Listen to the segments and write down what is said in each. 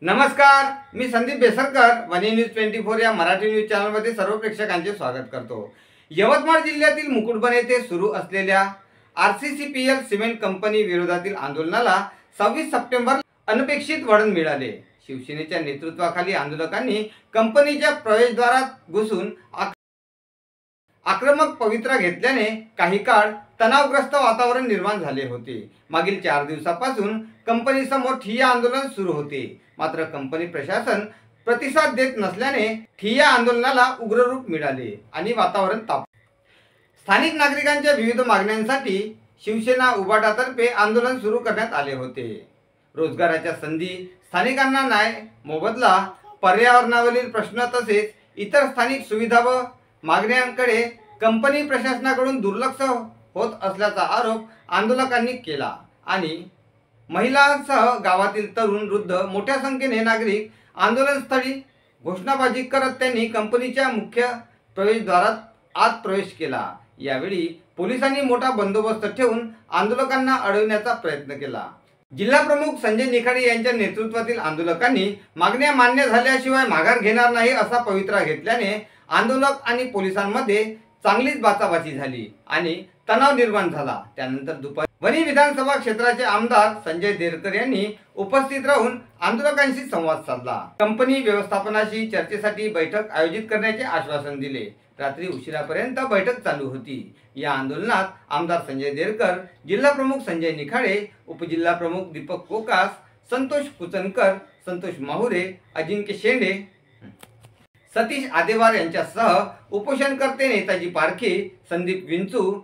नमस्कार, मी संदीप बेसरकर वनी न्यूज 24 या मराठी न्यूज चॅनलमध्ये सर्व प्रेक्षकांचे स्वागत करतो। यवतमाळ जिल्ह्यातील मुकुटबन येथे सुरू असलेल्या आरसीसीपीएल सिमेंट कंपनी विरोधातील आंदोलनाला 26 सप्टेंबर अनपेक्षित वळण मिळाले। शिवसेनेच्या नेतृत्वाखाली आंदोलकांनी कंपनीच्या प्रवेशद्वारात घुसून आक्रमक पवित्रा घेतल्याने काही काळ तणावग्रस्त वातावरण निर्माण झाले होते। मागील 4 दिवसापासून कंपनी समोर ठिय्या आंदोलन सुरू होते, मात्र कंपनी प्रशासन प्रतिसाद देत नसल्याने ठिय्या आंदोलनाला उग्र रूप मिळाले आणि वातावरण तापले। स्थानिक नागरिकांच्या विविध मागण्यांसाठी शिवसेना उभाटातर्फे आंदोलन सुरू करण्यात आले होते। रोजगाराच्या संधी, स्थानिकांना न्याय, मोबदला, पर्यावरणावरील प्रश्न तसेच इतर स्थानिक सुविधा व मागण्यांकडे कंपनी प्रशासनाकडून दुर्लक्ष होत असल्याचा आरोप आंदोलकांनी केला आणि महिलांसह गावातील तरुण, वृद्ध, मोठ्या संख्येने नागरिक आंदोलनस्थळी घोषणाबाजी करत त्यांनी कंपनीच्या मुख्य प्रवेशद्वारात आत प्रवेश केला। यावेळी पोलिसांनी मोठा बंदोबस्त ठेवून आंदोलकांना अडवण्याचा प्रयत्न केला। जिल्हा प्रमुख संजय निखाडे यांच्या नेतृत्वातील आंदोलकांनी मागण्या मान्य झाल्याशिवाय माघार घेणार नाही असा पवित्रा घेतल्याने आंदोलक आणि पोलिसांमध्ये चांगलीच बाचाबाची झाली आणि तणाव निर्माण झाला। त्यानंतर दुपारी वनी विधानसभा क्षेत्राचे आमदार संजय देरकर यांनी उपस्थित राहून आंदोलकांशी संवाद साधला। कंपनी व्यवस्थापनाशी चर्चेसाठी बैठक आयोजित करण्याचे आश्वासन दिले। रात्री उशिरापर्यंत बैठक चालू होती। या आंदोलनात आमदार संजय देरकर, जिल्हा प्रमुख संजय निखाडे, उपजिल्हा प्रमुख दीपक कोकास, संतोष कुचनकर, संतोष माहुरे, अजिंक्य शेंडे, सतीश आदेवार यांच्यासह उपोषणकर्ते नेताजी पारखे, संदीप विंचू,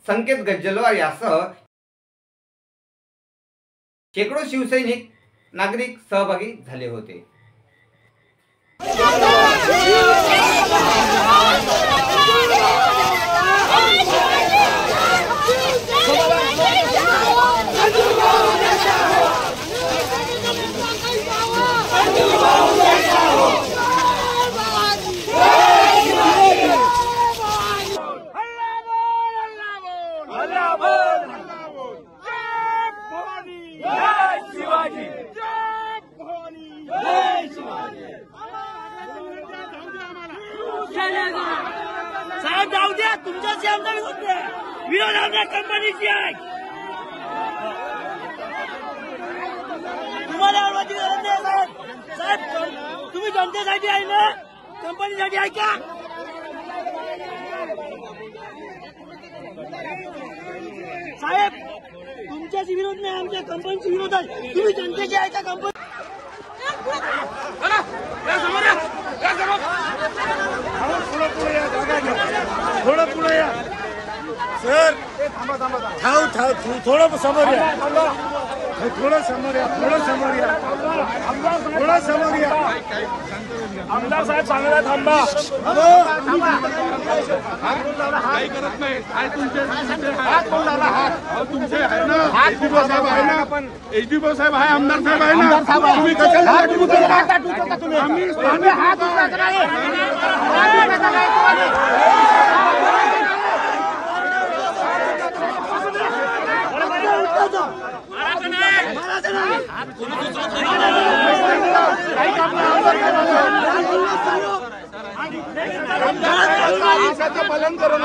संकेत गज्जलवार यासह शेकडो शिवसैनिक नागरिक सहभागी झाले होते। साहेब जाऊ द्या, तुमच्याची आमदार होते विरोध आमदार कंपनीची आहे। तुम्हाला आवडती गरज नाही साहेब। साहेब तुम्ही जनतेसाठी आहे ना, कंपनीसाठी आहे का? साहेब तुमच्याची विरोध नाही, आमच्या कंपनीची विरोध आहे। तुम्ही जनतेची आहे का कंपनी? थोडं पुढे या सर, थोडं समोर या, थोडं समोर या, थोडं समोर या। आमदार साहेब सांगला थांबा। काही करत नाही, तुमचे आहे ना, एचडीओ साहेब आहे ना, पण एचडीओ साहेब आहे, आमदार साहेब आहे ना, तुम्ही कशाला पालन करा।